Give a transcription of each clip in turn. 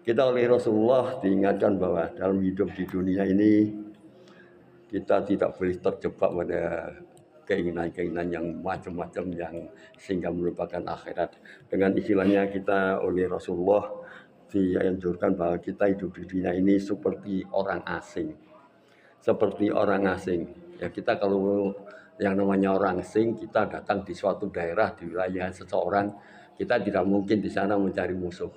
Kita oleh Rasulullah diingatkan bahwa dalam hidup di dunia ini kita tidak boleh terjebak pada keinginan-keinginan yang macam-macam yang sehingga melupakan akhirat. Dengan istilahnya kita oleh Rasulullah dianjurkan bahwa kita hidup di dunia ini seperti orang asing. Seperti orang asing. Ya kita kalau yang namanya orang asing, kita datang di suatu daerah di wilayah seseorang, kita tidak mungkin di sana mencari musuh.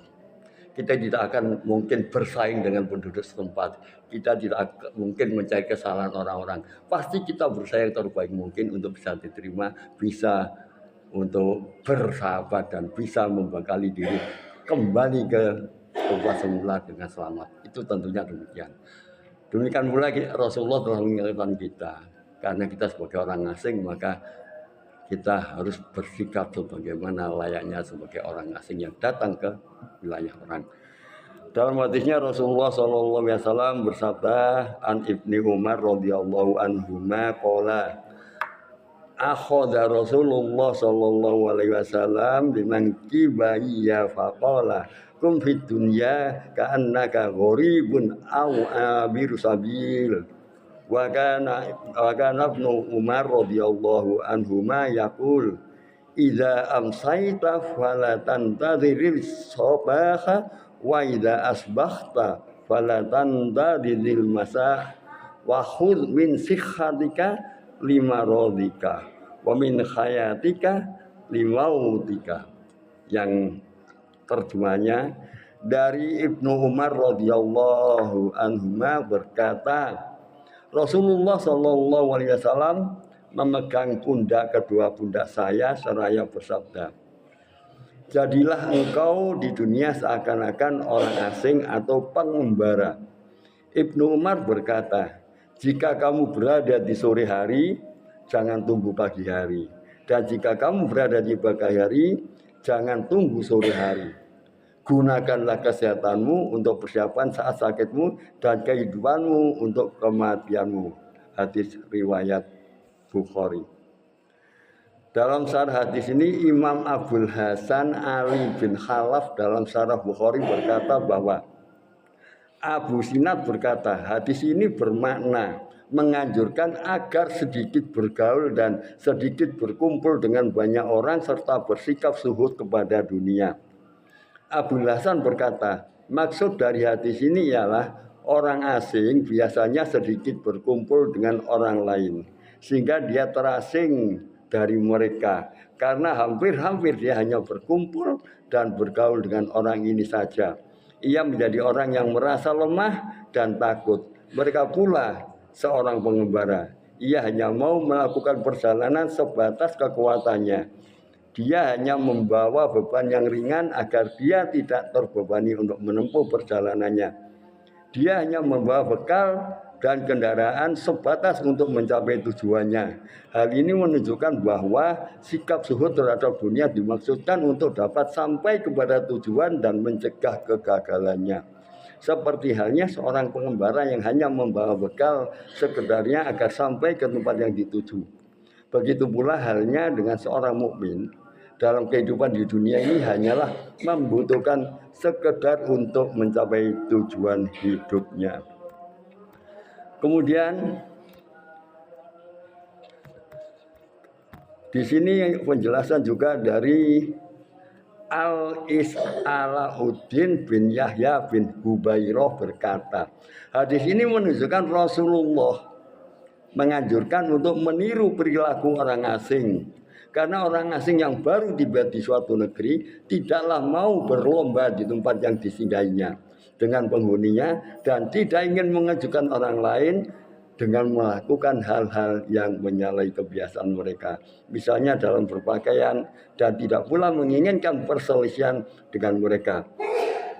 Kita tidak akan mungkin bersaing dengan penduduk setempat. Kita tidak mungkin mencari kesalahan orang-orang. Pasti kita berusaha yang terbaik mungkin untuk bisa diterima, bisa untuk bersahabat dan bisa membekali diri kembali ke tempat semula dengan selamat. Itu tentunya demikian. Demikian pula Rasulullah telah mengingatkan kita, karena kita sebagai orang asing maka kita harus bersikap sebagaimana layaknya sebagai orang asing yang datang ke wilayah orang. Dalam hadisnya Rasulullah SAW bersabda, an Ibni Umar radhiyallahu anhuma qala akhadha Rasulullah sallallahu alaihi wasallam biman kibaiya faqala kum fid dunya ka'annaka gharibun aw abiru sabil. Wa kana Ibnu Umar radhiyallahu anhuma yaqul idza amsayta fala tantadhiril sabaha wa idza asbahta fala tantadhiril masa wa khudh min sikhatika lima radika wa min hayatika limautika. Yang terjemahnya dari Ibnu Umar radhiyallahu anhuma berkata, Rasulullah Shallallahu Alaihi Wasallam memegang pundak kedua pundak saya seraya bersabda, jadilah engkau di dunia seakan-akan orang asing atau pengembara. Ibnu Umar berkata, jika kamu berada di sore hari, jangan tunggu pagi hari. Dan jika kamu berada di pagi hari, jangan tunggu sore hari. Gunakanlah kesehatanmu untuk persiapan saat sakitmu dan kehidupanmu untuk kematianmu. Hadis riwayat Bukhari. Dalam syarah hadis ini Imam Abdul Hasan Ali bin Khalaf dalam syarah Bukhari berkata bahwa Abu Sinat berkata hadis ini bermakna menganjurkan agar sedikit bergaul dan sedikit berkumpul dengan banyak orang serta bersikap zuhud kepada dunia. Abu Hasan berkata, maksud dari hadis ini ialah orang asing biasanya sedikit berkumpul dengan orang lain, sehingga dia terasing dari mereka, karena hampir-hampir dia hanya berkumpul dan bergaul dengan orang ini saja. Ia menjadi orang yang merasa lemah dan takut. Mereka pula seorang pengembara. Ia hanya mau melakukan perjalanan sebatas kekuatannya. Dia hanya membawa beban yang ringan agar dia tidak terbebani untuk menempuh perjalanannya. Dia hanya membawa bekal dan kendaraan sebatas untuk mencapai tujuannya. Hal ini menunjukkan bahwa sikap zuhud terhadap dunia dimaksudkan untuk dapat sampai kepada tujuan dan mencegah kegagalannya. Seperti halnya seorang pengembara yang hanya membawa bekal sekedarnya agar sampai ke tempat yang dituju. Begitu pula halnya dengan seorang mukmin. Dalam kehidupan di dunia ini hanyalah membutuhkan sekedar untuk mencapai tujuan hidupnya. Kemudian di sini penjelasan juga dari Al-Alauddin bin Yahya bin Hubairah berkata, hadis ini menunjukkan Rasulullah menganjurkan untuk meniru perilaku orang asing. Karena orang asing yang baru tiba di suatu negeri tidaklah mau berlomba di tempat yang disinggahinya dengan penghuninya dan tidak ingin mengejutkan orang lain dengan melakukan hal-hal yang menyalahi kebiasaan mereka. Misalnya dalam berpakaian dan tidak pula menginginkan perselisihan dengan mereka.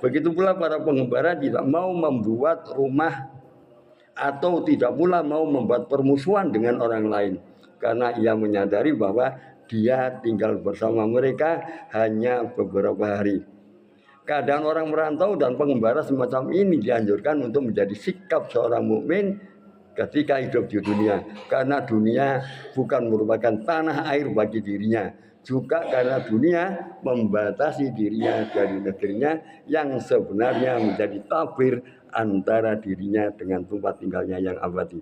Begitu pula para pengembara tidak mau membuat rumah atau tidak pula mau membuat permusuhan dengan orang lain. Karena ia menyadari bahwa dia tinggal bersama mereka hanya beberapa hari. Keadaan orang merantau dan pengembara semacam ini dianjurkan untuk menjadi sikap seorang mukmin ketika hidup di dunia. Karena dunia bukan merupakan tanah air bagi dirinya. juga karena dunia membatasi dirinya dari negerinya yang sebenarnya menjadi tabir antara dirinya dengan tempat tinggalnya yang abadi.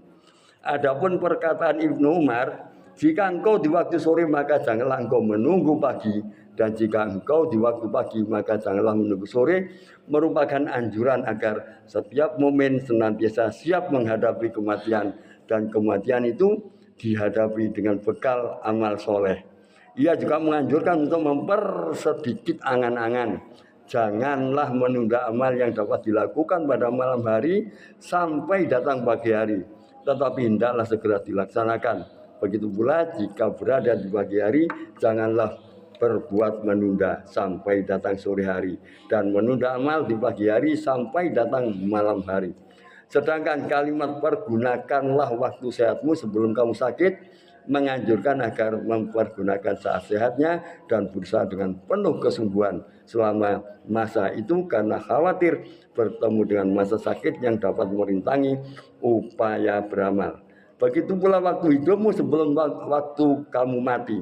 Adapun perkataan Ibnu Umar, jika engkau di waktu sore maka janganlah engkau menunggu pagi, dan jika engkau di waktu pagi maka janganlah menunggu sore, merupakan anjuran agar setiap momen senantiasa siap menghadapi kematian, dan kematian itu dihadapi dengan bekal amal soleh. Ia juga menganjurkan untuk mempersedikit angan-angan. Janganlah menunda amal yang dapat dilakukan pada malam hari sampai datang pagi hari, tetapi hendaklah segera dilaksanakan. Begitu pula jika berada di pagi hari, janganlah berbuat menunda sampai datang sore hari, dan menunda amal di pagi hari sampai datang malam hari. Sedangkan kalimat pergunakanlah waktu sehatmu sebelum kamu sakit menganjurkan agar mempergunakan saat sehatnya dan berusaha dengan penuh kesungguhan selama masa itu, karena khawatir bertemu dengan masa sakit yang dapat merintangi upaya beramal. Begitu pula waktu hidupmu sebelum waktu kamu mati,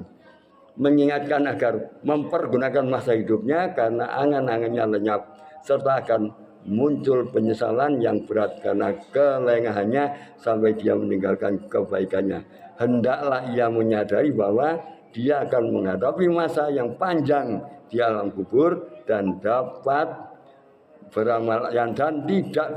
mengingatkan agar mempergunakan masa hidupnya karena angan-angannya lenyap, serta akan muncul penyesalan yang berat karena kelengahannya sampai dia meninggalkan kebaikannya. Hendaklah ia menyadari bahwa dia akan menghadapi masa yang panjang di alam kubur dan tidak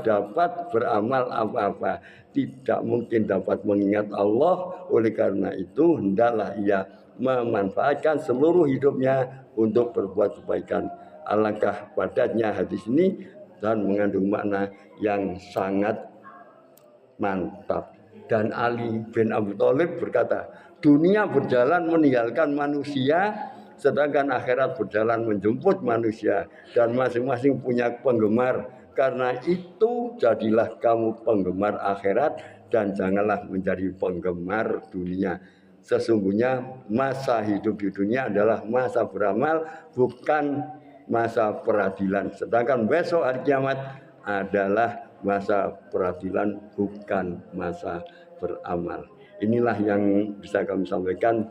dapat beramal apa-apa, tidak mungkin dapat mengingat Allah. Oleh karena itu hendaklah ia memanfaatkan seluruh hidupnya untuk berbuat kebaikan. Alangkah padatnya hadis ini dan mengandung makna yang sangat mantap. Dan Ali bin Abi Thalib berkata, dunia berjalan meninggalkan manusia, sedangkan akhirat berjalan menjemput manusia, dan masing-masing punya penggemar. Karena itu jadilah kamu penggemar akhirat dan janganlah menjadi penggemar dunia. Sesungguhnya masa hidup di dunia adalah masa beramal, bukan masa peradilan. Sedangkan besok hari kiamat adalah masa peradilan, bukan masa beramal. Inilah yang bisa kami sampaikan,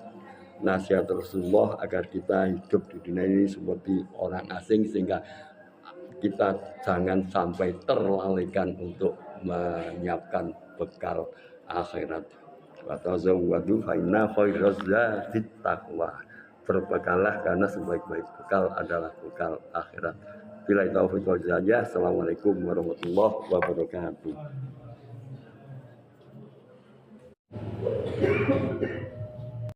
nasihat Rasulullah agar kita hidup di dunia ini seperti orang asing, sehingga kita jangan sampai terlalaikan untuk menyiapkan bekal akhirat. Wa tazawwadu fa inna khairaz zadit taqwa. Berbekalah karena sebaik-baik bekal adalah bekal akhirat. Bila taufiq wal hidayah. Assalamualaikum warahmatullahi wabarakatuh.